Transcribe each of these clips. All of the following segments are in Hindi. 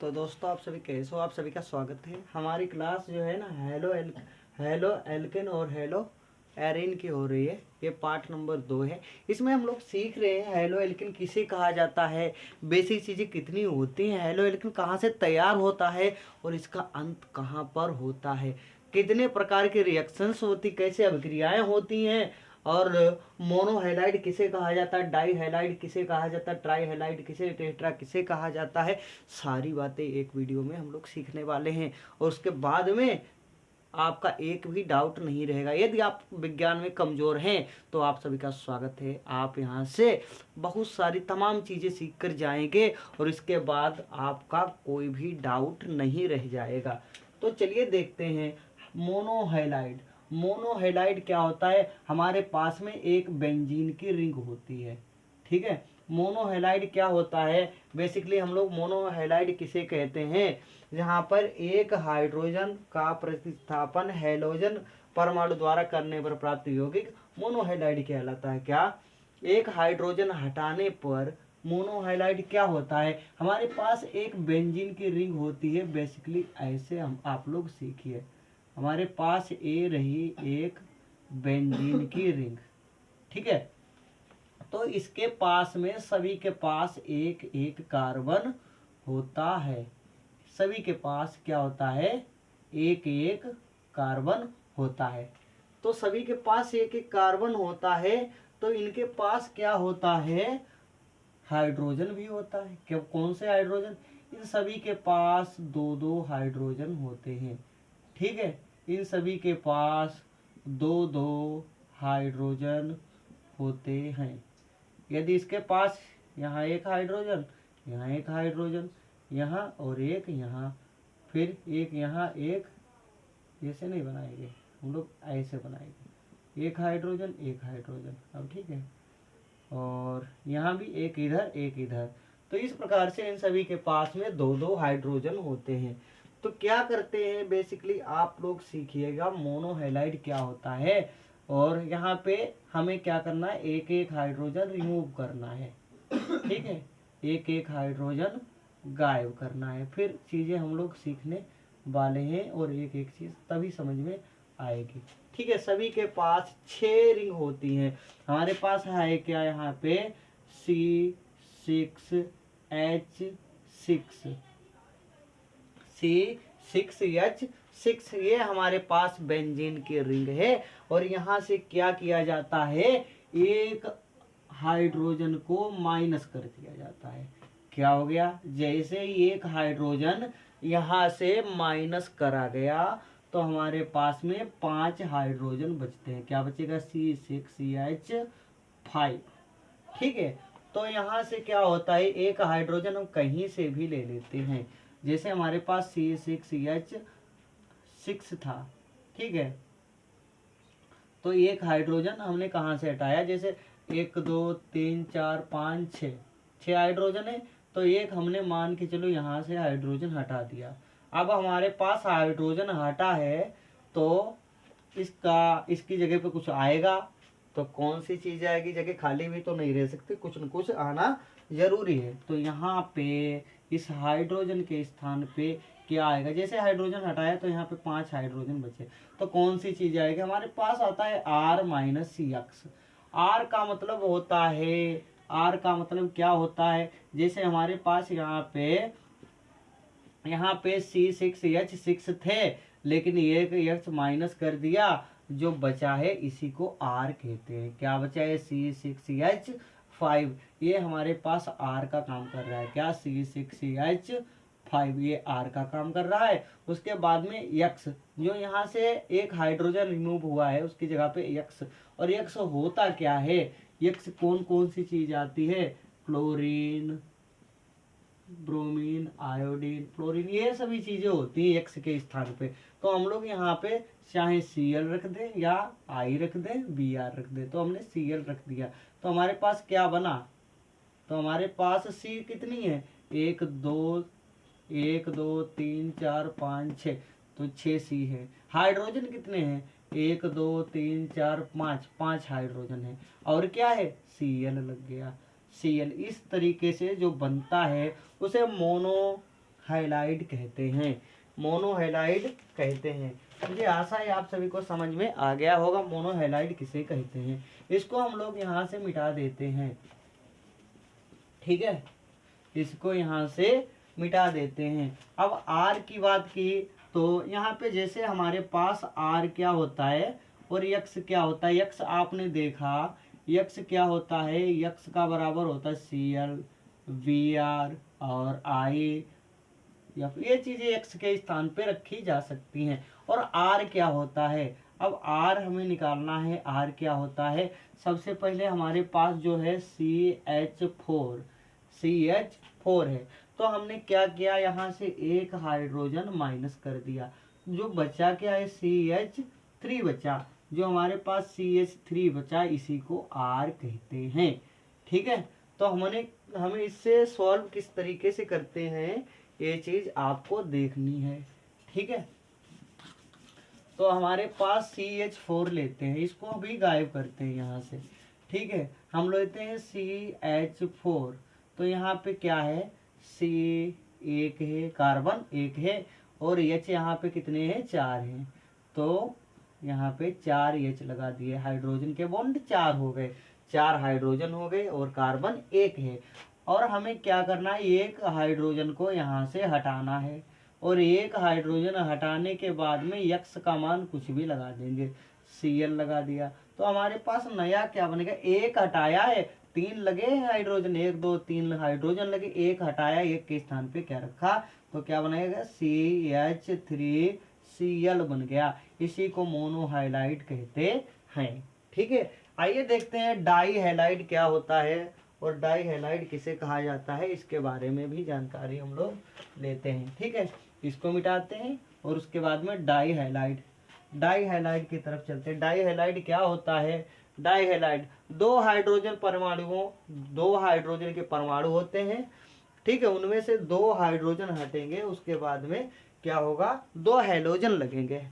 तो दोस्तों आप सभी कैसे हो। आप सभी का स्वागत है। हमारी क्लास जो है ना हेलो एल्केन और हेलो एरिन की हो रही है। ये पार्ट नंबर 2 है। इसमें हम लोग सीख रहे हैं हेलो एल्केन किसे कहा जाता है, बेसिक चीज़ें कितनी होती हैं, हेलो एल्केन कहाँ से तैयार होता है और इसका अंत कहाँ पर होता है, कितने प्रकार के रिएक्शंस होती, कैसे अभिक्रियाएं होती हैं, और मोनोहेलाइड किसे कहा जाता है, डाई हेलाइड किसे कहा जाता है, ट्राई हेलाइड किसे, टेट्रा किसे कहा जाता है। सारी बातें एक वीडियो में हम लोग सीखने वाले हैं और उसके बाद में आपका एक भी डाउट नहीं रहेगा। यदि आप विज्ञान में कमज़ोर हैं तो आप सभी का स्वागत है। आप यहाँ से बहुत सारी तमाम चीज़ें सीख कर जाएंगे और इसके बाद आपका कोई भी डाउट नहीं रह जाएगा। तो चलिए देखते हैं मोनोहेलाइड। मोनोहेलाइड क्या होता है। हमारे पास में एक बेंजीन की रिंग होती है, ठीक है। मोनोहेलाइड क्या होता है, बेसिकली हम लोग मोनोहेलाइड किसे कहते हैं, जहाँ पर एक हाइड्रोजन का प्रतिस्थापन हैलोजन परमाणु द्वारा करने पर प्राप्त यौगिक मोनोहेलाइड कहलाता है। क्या, एक हाइड्रोजन हटाने पर मोनोहेलाइड क्या होता है, हमारे पास एक बेंजीन की रिंग होती है। बेसिकली ऐसे हम आप लोग सीखिए, हमारे पास ये रही एक बेंजीन की रिंग, ठीक है। तो इसके पास में सभी के पास एक एक कार्बन होता है। सभी के पास क्या होता है, एक एक कार्बन होता है। तो सभी के पास एक एक कार्बन होता है, तो इनके पास क्या होता है, हाइड्रोजन भी होता है। क्या, कौन से हाइड्रोजन, इन सभी के पास दो दो हाइड्रोजन होते हैं, ठीक है। इन सभी के पास दो दो हाइड्रोजन होते हैं। यदि इसके पास यहाँ एक हाइड्रोजन, यहाँ एक हाइड्रोजन, यहाँ और एक यहाँ, फिर एक यहाँ, एक, ऐसे नहीं बनाएंगे हम लोग, ऐसे बनाएंगे, एक हाइड्रोजन एक हाइड्रोजन। अब ठीक है, और यहाँ भी एक इधर एक इधर। तो इस प्रकार से इन सभी के पास में दो दो हाइड्रोजन होते हैं। तो क्या करते हैं, बेसिकली आप लोग सीखिएगा मोनोहेलाइड क्या होता है, और यहाँ पे हमें क्या करना है, एक एक हाइड्रोजन रिमूव करना है, ठीक है। एक एक हाइड्रोजन गायब करना है। फिर चीज़ें हम लोग सीखने वाले हैं और एक एक चीज़ तभी समझ में आएगी, ठीक है। सभी के पास 6 रिंग होती हैं। हमारे पास है क्या, यहाँ पे C6H6, C6H6, ये हमारे पास बेंजीन की रिंग है। और यहाँ से क्या किया जाता है, एक हाइड्रोजन को माइनस कर दिया जाता है। क्या हो गया, जैसे ही एक हाइड्रोजन यहाँ से माइनस करा गया तो हमारे पास में 5 हाइड्रोजन बचते हैं। क्या बचेगा, C6H5, ठीक है। तो यहाँ से क्या होता है, एक हाइड्रोजन हम कहीं से भी ले लेते हैं। जैसे हमारे पास C6H6 था, ठीक है। तो एक हाइड्रोजन हमने कहाँ से हटाया, जैसे 1 2 3 4 5 6 हाइड्रोजन है, तो एक हमने मान के चलो यहाँ से हाइड्रोजन हटा दिया। अब हमारे पास हाइड्रोजन हटा है, तो इसकी जगह पे कुछ आएगा। तो कौन सी चीज़ आएगी, जगह खाली भी तो नहीं रह सकती, कुछ न कुछ आना जरूरी है। तो यहाँ पे इस हाइड्रोजन के स्थान पे क्या आएगा, जैसे हाइड्रोजन हटाया तो यहाँ पे 5 हाइड्रोजन बचे, तो कौन सी चीज आएगी, हमारे पास आता है R-CX। R का मतलब होता है, R का मतलब क्या होता है, जैसे हमारे पास यहाँ पे C6H6 थे, लेकिन एक X माइनस कर दिया, जो बचा है इसी को R कहते हैं। क्या बचा है, C6H5, ये हमारे पास R का काम कर रहा है। क्या, C6H5 ये R का काम कर रहा है। उसके बाद में X, जो यहाँ से एक हाइड्रोजन रिमूव हुआ है उसकी जगह पे X, और X होता क्या है, X कौन कौन सी चीज आती है, क्लोरीन, ब्रोमीन, आयोडीन, फ्लोरीन, ये सभी चीजें होती है एक्स के स्थान पे। तो हम लोग यहाँ पे चाहे Cl रख दें या I रख दें, Br रख दें। तो हमने Cl रख दिया, तो हमारे पास क्या बना, तो हमारे पास C कितनी है, 1 2 3 4 5 6, तो 6 C है। हाइड्रोजन कितने हैं, 1 2 3 4 5 हाइड्रोजन है, और क्या है, Cl लग गया। Cl इस तरीके से जो बनता है उसे मोनो हैलाइड कहते हैं, मोनोहैलाइड कहते हैं। मुझे आशा है आप सभी को समझ में आ गया होगा मोनोहैलाइड किसे कहते हैं। इसको हम लोग यहाँ से मिटा देते हैं, ठीक है, इसको यहाँ से मिटा देते हैं। अब आर की बात की तो यहाँ पे जैसे हमारे पास आर क्या होता है और यक्स क्या होता है। यक्स आपने देखा, यक्स क्या होता है, यक्स का बराबर होता है CL VR और I, या ये चीजें एक्स के स्थान पे रखी जा सकती हैं। और आर क्या होता है, अब आर हमें निकालना है। आर क्या होता है, सबसे पहले हमारे पास जो है CH4 है, तो हमने क्या किया, यहाँ से एक हाइड्रोजन माइनस कर दिया, जो बचा क्या है CH3 बचा, जो हमारे पास CH3 बचा इसी को आर कहते हैं, ठीक है। तो हमें इससे सॉल्व किस तरीके से करते हैं ये चीज आपको देखनी है, ठीक है। तो हमारे पास CH4 लेते हैं, इसको अभी गायब करते हैं यहाँ से, ठीक है। हम लेते हैं CH4, तो यहाँ पे क्या है, C एक है, कार्बन एक है, और H यहाँ पे कितने हैं, 4 हैं, तो यहाँ पे 4 H लगा दिए, हाइड्रोजन के बॉन्ड 4 हो गए, 4 हाइड्रोजन हो गए और कार्बन एक है। और हमें क्या करना है, एक हाइड्रोजन को यहाँ से हटाना है, और एक हाइड्रोजन हटाने के बाद में यक्स का मान कुछ भी लगा देंगे, Cl लगा दिया, तो हमारे पास नया क्या बनेगा, एक हटाया है, 3 लगे हैं हाइड्रोजन, 1 2 3 हाइड्रोजन लगे, एक हटाया, एक के स्थान पे क्या रखा, तो क्या बनेगा CH3Cl बन गया, इसी को मोनोहैलाइड कहते हैं, ठीक है। आइए देखते हैं डाई हैलाइड क्या होता है और डाई हैलाइड किसे कहा जाता है, इसके बारे में भी जानकारी हम लोग लेते हैं, ठीक है। इसको मिटाते हैं और उसके बाद में डाई हैलाइड की तरफ चलते हैं। डाई हैलाइड क्या होता है, डाई हैलाइड दो हाइड्रोजन के परमाणु होते हैं, ठीक है, उनमें से 2 हाइड्रोजन हटेंगे, उसके बाद में क्या होगा, 2 हैलोजन लगेंगे,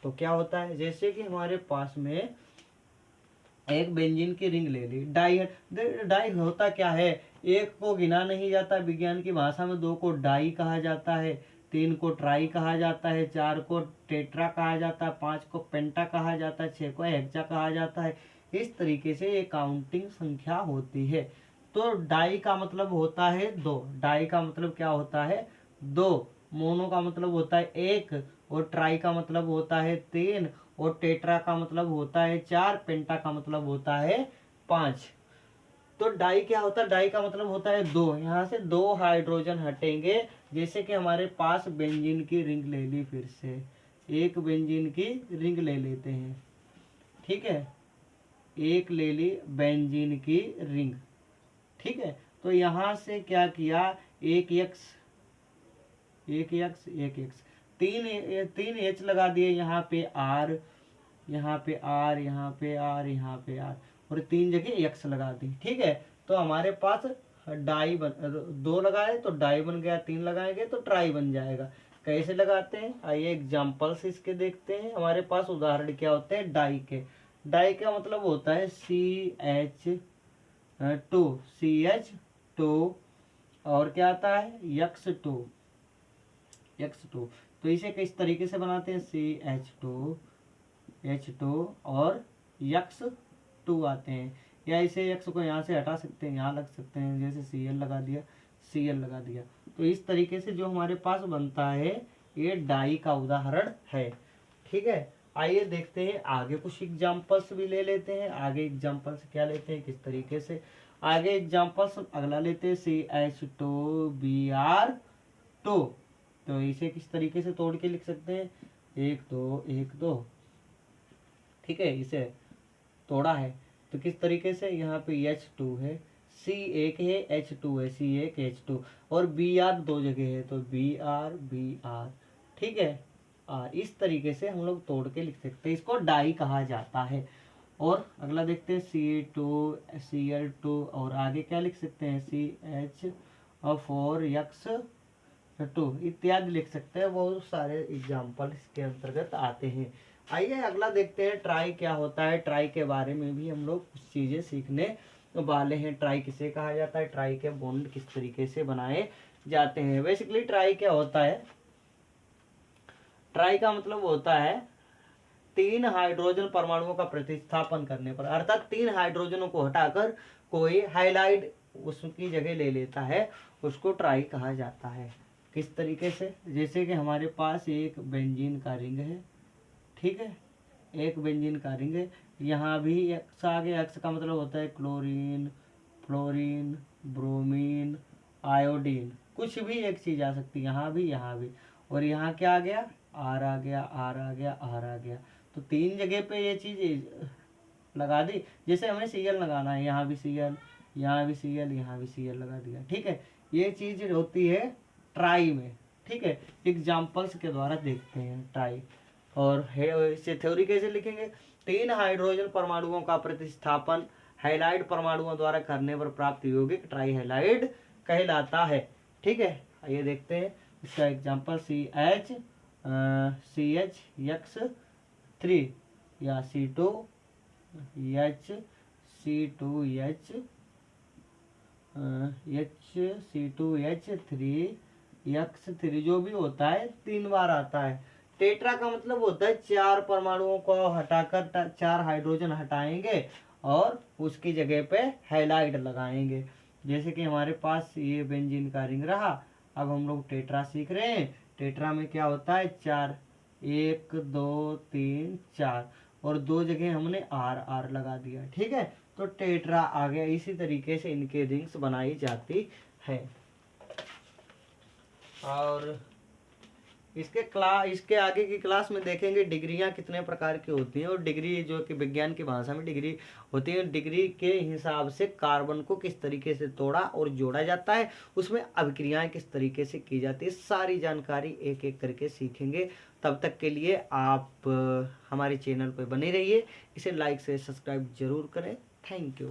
तो क्या होता है, जैसे कि हमारे पास में एक बेंजीन की रिंग ले ली, डाई होता क्या है, एक को गिना नहीं जाता विज्ञान की भाषा में, 2 को डाई कहा जाता है, 3 को ट्राई कहा जाता है, 4 को टेट्रा कहा जाता है, 5 को पेंटा कहा जाता है, 6 को हेक्सा कहा जाता है। इस तरीके से ये काउंटिंग संख्या होती है। तो डाई का मतलब होता है 2, डाई का मतलब क्या होता है 2, मोनो का मतलब होता है 1, और ट्राई का मतलब होता है 3, और टेट्रा का मतलब होता है 4, पेंटा का मतलब होता है 5। तो डाई क्या होता है, डाई का मतलब होता है 2, यहाँ से 2 हाइड्रोजन हटेंगे, जैसे कि हमारे पास बेंजीन की रिंग ले ली, फिर से एक बेंजीन की रिंग ले लेते हैं, ठीक है, एक ले ली बेंजीन की रिंग, ठीक है। तो यहाँ से क्या किया, एक यक्स 3 H लगा दिए, यहाँ पे R, यहाँ पे R, यहाँ पे R, यहाँ पे R, और 3 जगह यक्स लगा दी, ठीक है। तो हमारे पास डाई 2 लगाए तो डाई बन गया, 3 लगाएंगे तो ट्राई बन जाएगा। कैसे लगाते हैं, आइए एग्जाम्पल्स इसके देखते हैं। हमारे पास उदाहरण क्या होते हैं डाई के, डाई का मतलब होता है CH2 और क्या आता है X2, तो इसे किस तरीके से बनाते हैं, CH2H2 और X2 आते हैं, या इसे X को यहाँ से हटा सकते हैं, यहाँ लग सकते हैं, जैसे Cl लगा दिया, तो इस तरीके से जो हमारे पास बनता है ये डाई का उदाहरण है, ठीक है। आइए देखते हैं आगे कुछ एग्जाम्पल्स भी ले लेते हैं। आगे एग्जाम्पल्स क्या लेते हैं, किस तरीके से, आगे एग्जाम्पल्स अगला लेते हैं CH2Br2, तो इसे किस तरीके से तोड़ के लिख सकते हैं, 1 2 1 2, ठीक है, इसे तोड़ा है तो किस तरीके से, यहाँ पे H2 है, C एक है, H2 है, C एक H2, और Br 2 जगह है, तो Br, ठीक है। इस तरीके से हम लोग तोड़ के लिख सकते हैं, इसको डाई कहा जाता है। और अगला देखते हैं C2Cl2, और आगे क्या लिख सकते हैं CH4X2 इत्यादि लिख सकते हैं, बहुत सारे एग्जाम्पल इसके अंतर्गत आते हैं। आइए अगला देखते हैं ट्राई क्या होता है। ट्राई के बारे में भी हम लोग कुछ चीज़ें सीखने वाले हैं। ट्राई किसे कहा जाता है, ट्राई के बॉन्ड किस तरीके से बनाए जाते हैं। बेसिकली ट्राई क्या होता है, ट्राई का मतलब होता है 3 हाइड्रोजन परमाणुओं का प्रतिस्थापन करने पर, अर्थात 3 हाइड्रोजनों को हटाकर कोई हाइलाइड उसकी जगह ले लेता है, उसको ट्राई कहा जाता है। किस तरीके से, जैसे कि हमारे पास एक बेंजीन का रिंग है, ठीक है, एक बेंजीन का रिंग है, यहाँ भी एक्स आगे, एक्स का मतलब होता है क्लोरीन, फ्लोरीन, ब्रोमीन, आयोडीन, कुछ भी एक चीज आ सकती है, यहाँ भी, और यहाँ क्या आ गया, आर आ गया, आर आ गया, आर आ गया। तो 3 जगह पे ये चीज लगा दी। जैसे हमें सीएल लगाना है, यहाँ भी सीएल, यहाँ भी सीएल, यहाँ भी सीएल लगा दिया, ठीक है। ये चीज होती है ट्राई में, ठीक है। एग्जाम्पल्स के द्वारा देखते हैं ट्राई। और इसे थ्योरी कैसे लिखेंगे, 3 हाइड्रोजन परमाणुओं का प्रतिस्थापन हैलाइड परमाणुओं द्वारा करने पर प्राप्त यौगिक ट्राई हैलाइड कहलाता है, ठीक है। आइए देखते हैं इसका एग्जाम्पल, CH3 या C2H3 जो भी होता है 3 बार आता है। टेट्रा का मतलब होता है 4 परमाणुओं को हटाकर 4 हाइड्रोजन हटाएंगे और उसकी जगह पे हैलाइड लगाएंगे। जैसे कि हमारे पास ये बेंजीन का रिंग रहा, अब हम लोग टेट्रा सीख रहे हैं। टेट्रा में क्या होता है 4, 1 2 3 4, और 2 जगह हमने आर आर लगा दिया, ठीक है। तो टेट्रा आ गया। इसी तरीके से इनके रिंग्स बनाई जाती है। और इसके आगे की क्लास में देखेंगे डिग्रियां कितने प्रकार की होती हैं, और डिग्री जो कि विज्ञान की भाषा में डिग्री होती है, डिग्री के हिसाब से कार्बन को किस तरीके से तोड़ा और जोड़ा जाता है, उसमें अभिक्रियाएं किस तरीके से की जाती है, सारी जानकारी एक एक करके सीखेंगे। तब तक के लिए आप हमारे चैनल पर बने रहिए, इसे लाइक से सब्सक्राइब जरूर करें। Thank you.